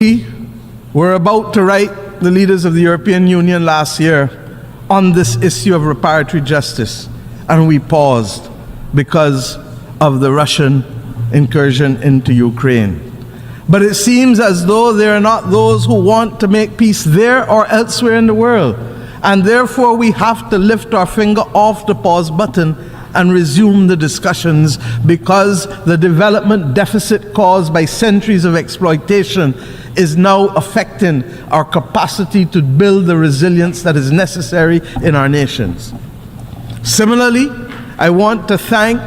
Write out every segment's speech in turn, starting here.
We were about to write the leaders of the European Union last year on this issue of reparatory justice, and we paused because of the Russian incursion into Ukraine. But it seems as though there are not those who want to make peace there or elsewhere in the world, and therefore we have to lift our finger off the pause button and resume the discussions, because the development deficit caused by centuries of exploitation is now affecting our capacity to build the resilience that is necessary in our nations. Similarly, I want to thank,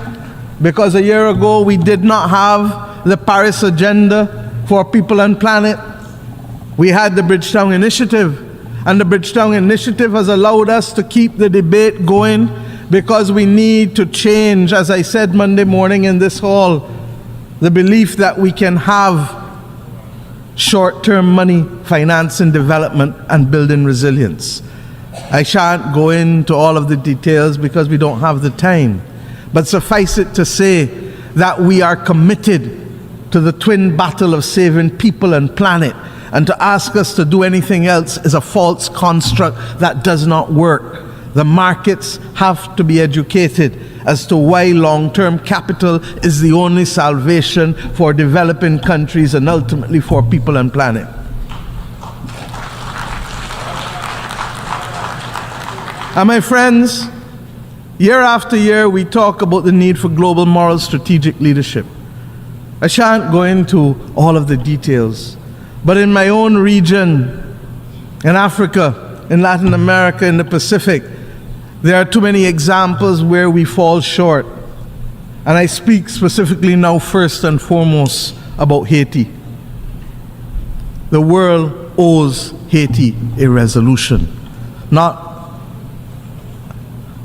because a year ago we did not have the Paris Agenda for People and Planet. We had the Bridgetown Initiative, and the Bridgetown Initiative has allowed us to keep the debate going, because we need to change, as I said Monday morning in this hall, the belief that we can have short-term money financing development and building resilience. I shan't go into all of the details because we don't have the time, but suffice it to say that we are committed to the twin battle of saving people and planet, and to ask us to do anything else is a false construct that does not work. The markets have to be educated as to why long-term capital is the only salvation for developing countries and ultimately for people and planet. And my friends, year after year we talk about the need for global moral strategic leadership. I shan't go into all of the details, but in my own region, in Africa, in Latin America, in the Pacific, there are too many examples where we fall short. And I speak specifically now first and foremost about Haiti. The world owes Haiti a resolution.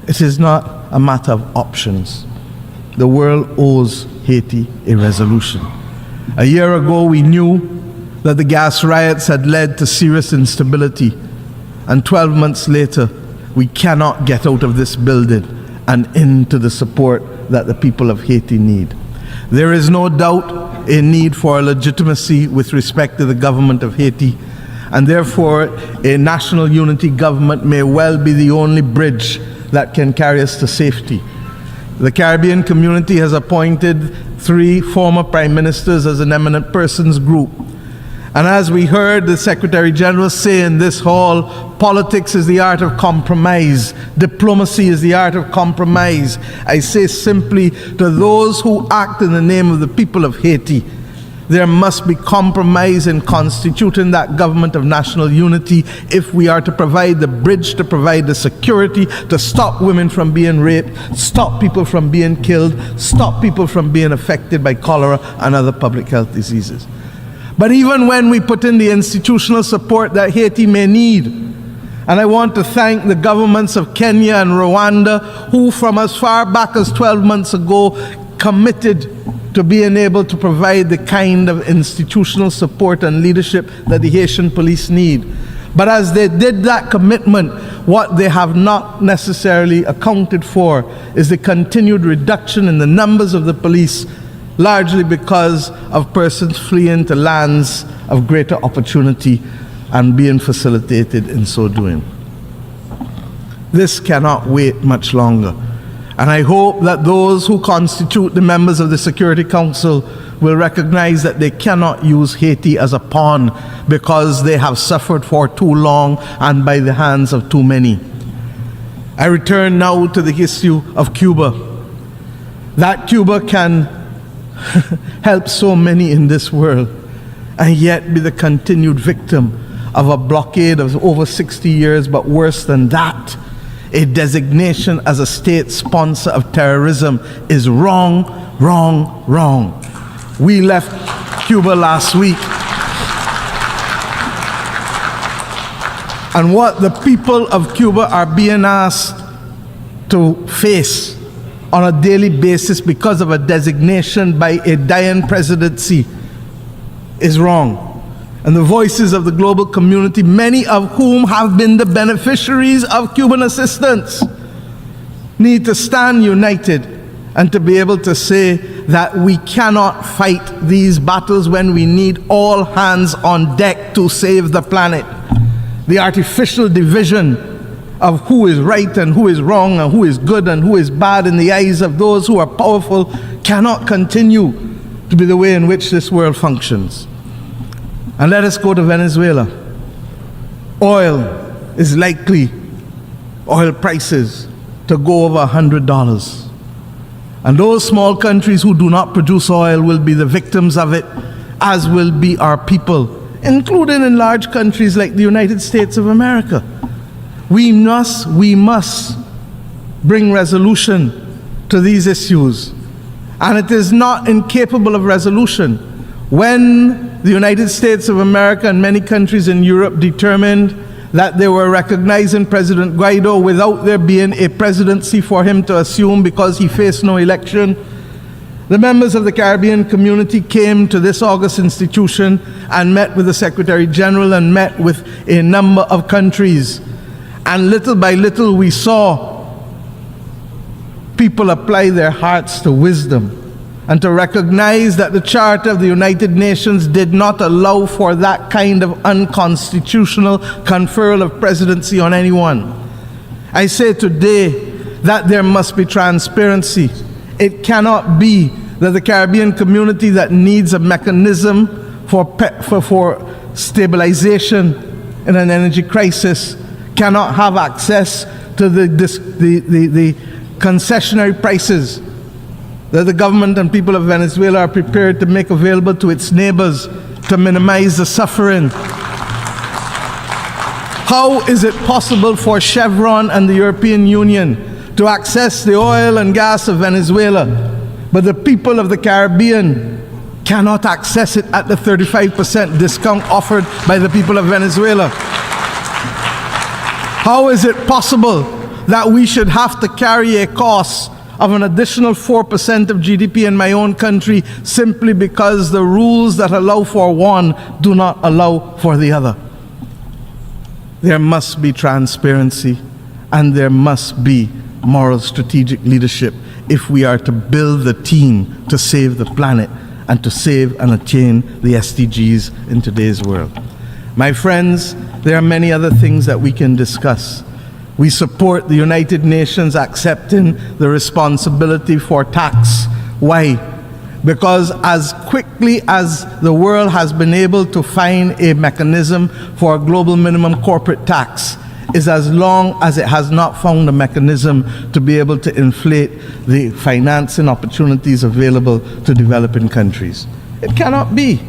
It is not a matter of options. The world owes Haiti a resolution. A year ago we knew that the gas riots had led to serious instability, and 12 months later we cannot get out of this building and into the support that the people of Haiti need. There is no doubt a need for a legitimacy with respect to the government of Haiti, and therefore a national unity government may well be the only bridge that can carry us to safety. The Caribbean community has appointed 3 former prime ministers as an eminent persons group. And as we heard the Secretary General say in this hall, politics is the art of compromise. Diplomacy is the art of compromise. I say simply to those who act in the name of the people of Haiti, there must be compromise in constituting that government of national unity if we are to provide the bridge, to provide the security, to stop women from being raped, stop people from being killed, stop people from being affected by cholera and other public health diseases. But even when we put in the institutional support that Haiti may need, and I want to thank the governments of Kenya and Rwanda, who from as far back as 12 months ago committed to being able to provide the kind of institutional support and leadership that the Haitian police need. But as they did that commitment, what they have not necessarily accounted for is the continued reduction in the numbers of the police, largely because of persons fleeing to lands of greater opportunity and being facilitated in so doing. This cannot wait much longer. And I hope that those who constitute the members of the Security Council will recognize that they cannot use Haiti as a pawn, because they have suffered for too long and by the hands of too many. I return now to the issue of Cuba. That Cuba can help so many in this world, and yet be the continued victim of a blockade of over 60 years, but worse than that, a designation as a state sponsor of terrorism is wrong, wrong, wrong. We left Cuba last week, and what the people of Cuba are being asked to face on a daily basis because of a designation by a dying presidency is wrong. And the voices of the global community, many of whom have been the beneficiaries of Cuban assistance, need to stand united and to be able to say that we cannot fight these battles when we need all hands on deck to save the planet. The artificial division of who is right and who is wrong and who is good and who is bad in the eyes of those who are powerful cannot continue to be the way in which this world functions. And let us go to Venezuela. Oil is likely, oil prices, to go over $100. And those small countries who do not produce oil will be the victims of it, as will be our people, including in large countries like the United States of America. We must bring resolution to these issues. And it is not incapable of resolution. When the United States of America and many countries in Europe determined that they were recognizing President Guaido without there being a presidency for him to assume because he faced no election, the members of the Caribbean community came to this august institution and met with the Secretary General and met with a number of countries. And little by little we saw people apply their hearts to wisdom and to recognize that the Charter of the United Nations did not allow for that kind of unconstitutional conferral of presidency on anyone. I say today that there must be transparency. It cannot be that the Caribbean community that needs a mechanism for stabilization in an energy crisis cannot have access to the concessionary prices that the government and people of Venezuela are prepared to make available to its neighbors to minimize the suffering. How is it possible for Chevron and the European Union to access the oil and gas of Venezuela, but the people of the Caribbean cannot access it at the 35% discount offered by the people of Venezuela? How is it possible that we should have to carry a cost of an additional 4% of GDP in my own country simply because the rules that allow for one do not allow for the other? There must be transparency and there must be moral strategic leadership if we are to build the team to save the planet and to save and attain the SDGs in today's world. My friends, there are many other things that we can discuss. We support the United Nations accepting the responsibility for tax. Why? Because as quickly as the world has been able to find a mechanism for a global minimum corporate tax is as long as it has not found a mechanism to be able to inflate the financing opportunities available to developing countries. It cannot be.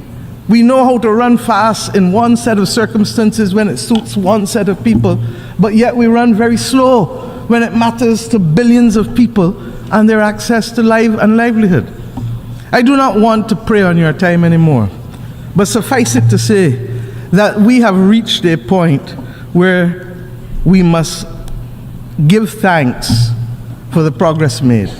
We know how to run fast in one set of circumstances when it suits one set of people, but yet we run very slow when it matters to billions of people and their access to life and livelihood. I do not want to prey on your time anymore, but suffice it to say that we have reached a point where we must give thanks for the progress made,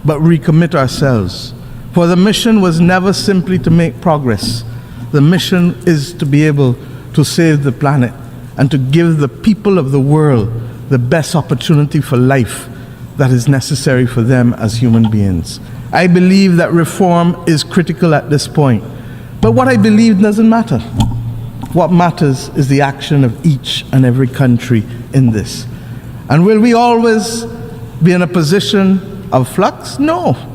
but recommit ourselves. For the mission was never simply to make progress. The mission is to be able to save the planet and to give the people of the world the best opportunity for life that is necessary for them as human beings. I believe that reform is critical at this point. But what I believe doesn't matter. What matters is the action of each and every country in this. And will we always be in a position of flux? No.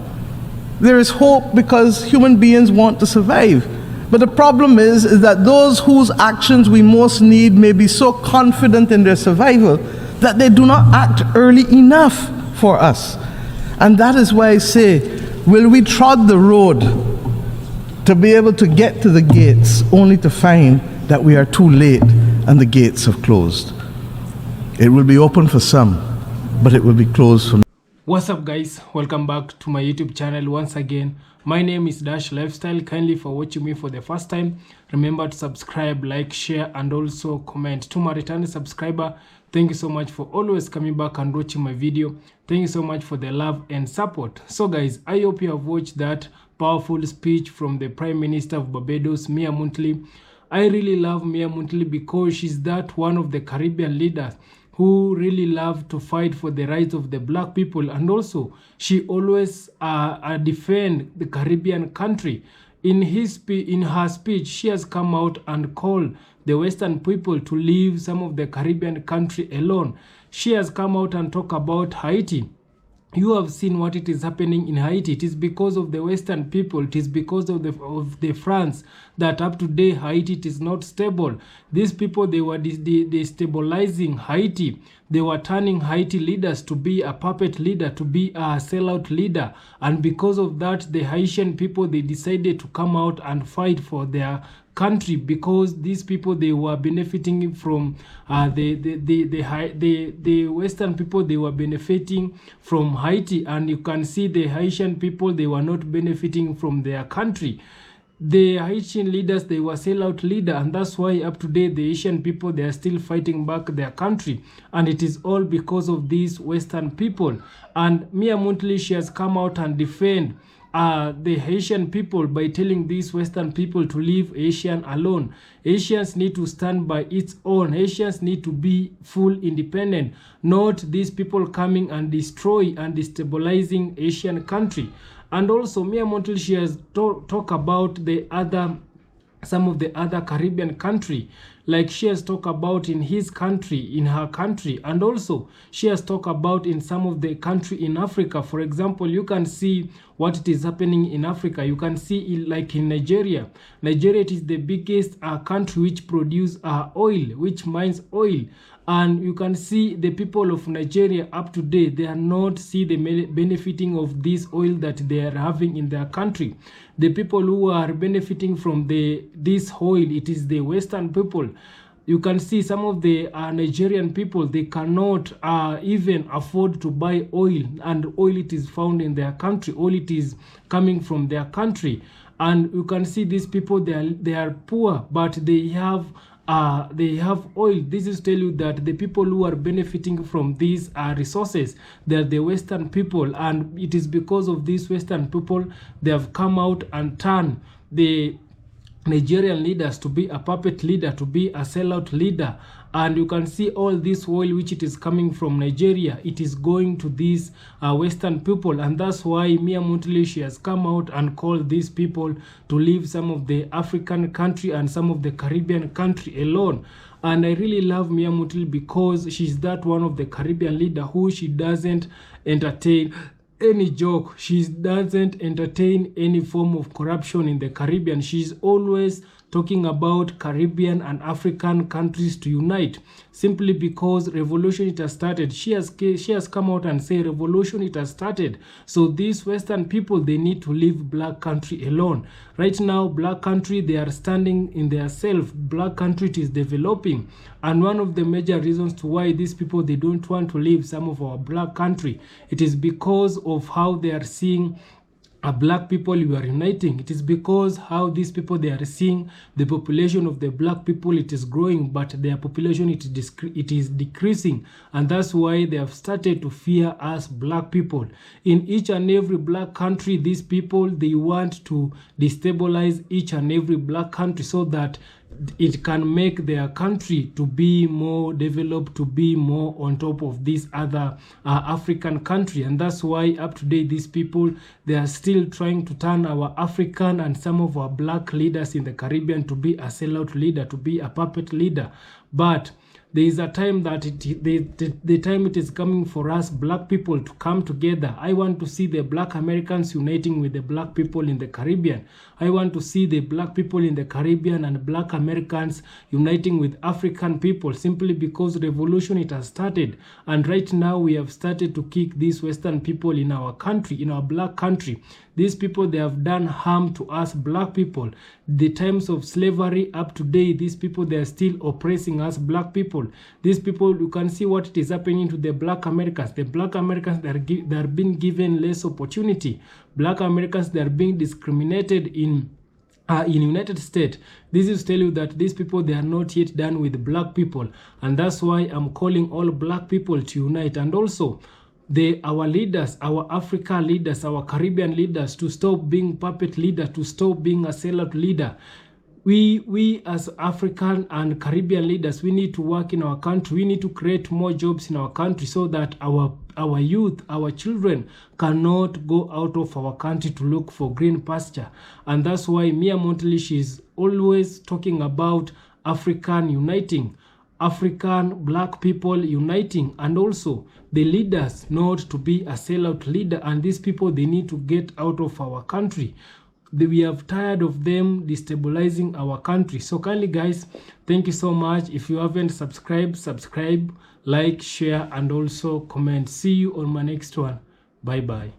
There is hope because human beings want to survive. But the problem is that those whose actions we most need may be so confident in their survival that they do not act early enough for us. And that is why I say, will we trod the road to be able to get to the gates only to find that we are too late and the gates have closed? It will be open for some, but it will be closed for many. What's up guys, welcome back to my YouTube channel once again. My name is Dash Lifestyle. Kindly for watching me for the first time, remember to subscribe, like, share and also comment. To my returning subscriber, thank you so much for always coming back and watching my video. Thank you so much for the love and support. So guys, I hope you have watched that powerful speech from the Prime Minister of Barbados, Mia Mottley. I really love Mia Mottley because she's that one of the Caribbean leaders who really love to fight for the rights of the black people, and also she always defend the Caribbean country. In her speech, she has come out and called the Western people to leave some of the Caribbean country alone. She has come out and talk about Haiti. You have seen what it is happening in Haiti. It is because of the Western people. It is because of the France that up to date Haiti it is not stable. These people, they were destabilizing Haiti. They were turning Haiti leaders to be a puppet leader, to be a sellout leader. And because of that, the Haitian people, they decided to come out and fight for their country, because these people, they were benefiting from the Western people, they were benefiting from Haiti, and you can see the Haitian people, they were not benefiting from their country. The Haitian leaders, they were sellout leader, and that's why up to date the Haitian people, they are still fighting back their country, and it is all because of these Western people. And Mia Mottley, she has come out and defend the Haitian people by telling these Western people to leave Haitian alone. Haitians need to stand by its own. Haitians need to be full independent, not these people coming and destroy and destabilizing Haitian country. And also Mia Mottley, she has talked about some of the other Caribbean country, like she has talked about in her country, and also she has talked about in some of the country in Africa. For example, you can see what it is happening in Africa. You can see like in Nigeria. Nigeria, it is the biggest country which produce oil, which mines oil. And you can see the people of Nigeria up to date, they are not see the benefiting of this oil that they are having in their country. The people who are benefiting from this oil, it is the Western people. You can see some of the Nigerian people, they cannot even afford to buy oil, and oil it is found in their country. Oil it is coming from their country. And you can see these people, they are poor, but they have oil. This is tell you that the people who are benefiting from these resources, they are the Western people, and it is because of these Western people they have come out and turned the Nigerian leaders to be a puppet leader, to be a sellout leader. And you can see all this oil which it is coming from Nigeria, it is going to these Western people, and that's why Mia Mottley, she has come out and called these people to leave some of the African country and some of the Caribbean country alone. And I really love Mia Mottley because she's that one of the Caribbean leader who she doesn't entertain any joke. She doesn't entertain any form of corruption in the Caribbean. She's always talking about Caribbean and African countries to unite, simply because revolution it has started. She has come out and say revolution it has started. So these Western people, they need to leave black country alone. Right now, black country, they are standing in their self. Black country it is developing, and one of the major reasons to why these people, they don't want to leave some of our black country, it is because of how they are seeing black people you are uniting. It is because how these people, they are seeing the population of the black people, it is growing, but their population it is decreasing, and that's why they have started to fear us black people. In each and every black country, these people, they want to destabilize each and every black country so that it can make their country to be more developed, to be more on top of this other African country. And that's why up to date these people, they are still trying to turn our African and some of our black leaders in the Caribbean to be a sellout leader, to be a puppet leader. But there is a time that the time it is coming for us black people to come together. I want to see the black Americans uniting with the black people in the Caribbean. I want to see the black people in the Caribbean and black Americans uniting with African people, simply because revolution it has started. And right now we have started to kick these Western people in our country, in our black country. These people, they have done harm to us black people. The times of slavery up to date, these people, they are still oppressing us black people. These people, you can see what it is happening to the black Americans. The black Americans, they are being given less opportunity. Black Americans, they are being discriminated in United States. This is tell you that these people, they are not yet done with black people, and that's why I'm calling all black people to unite. And also our leaders, our Africa leaders, our Caribbean leaders, to stop being puppet leader, to stop being a sellout leader. we as African and Caribbean leaders, we need to work in our country. We need to create more jobs in our country so that our youth, our children cannot go out of our country to look for green pasture. And that's why Mia Montlish is always talking about African uniting, African black people uniting, and also the leaders not to be a sellout leader. And these people, they need to get out of our country. We have tired of them destabilizing our country. So kindly guys, thank you so much. If you haven't subscribed, subscribe, like, share, and also comment. See you on my next one. Bye bye.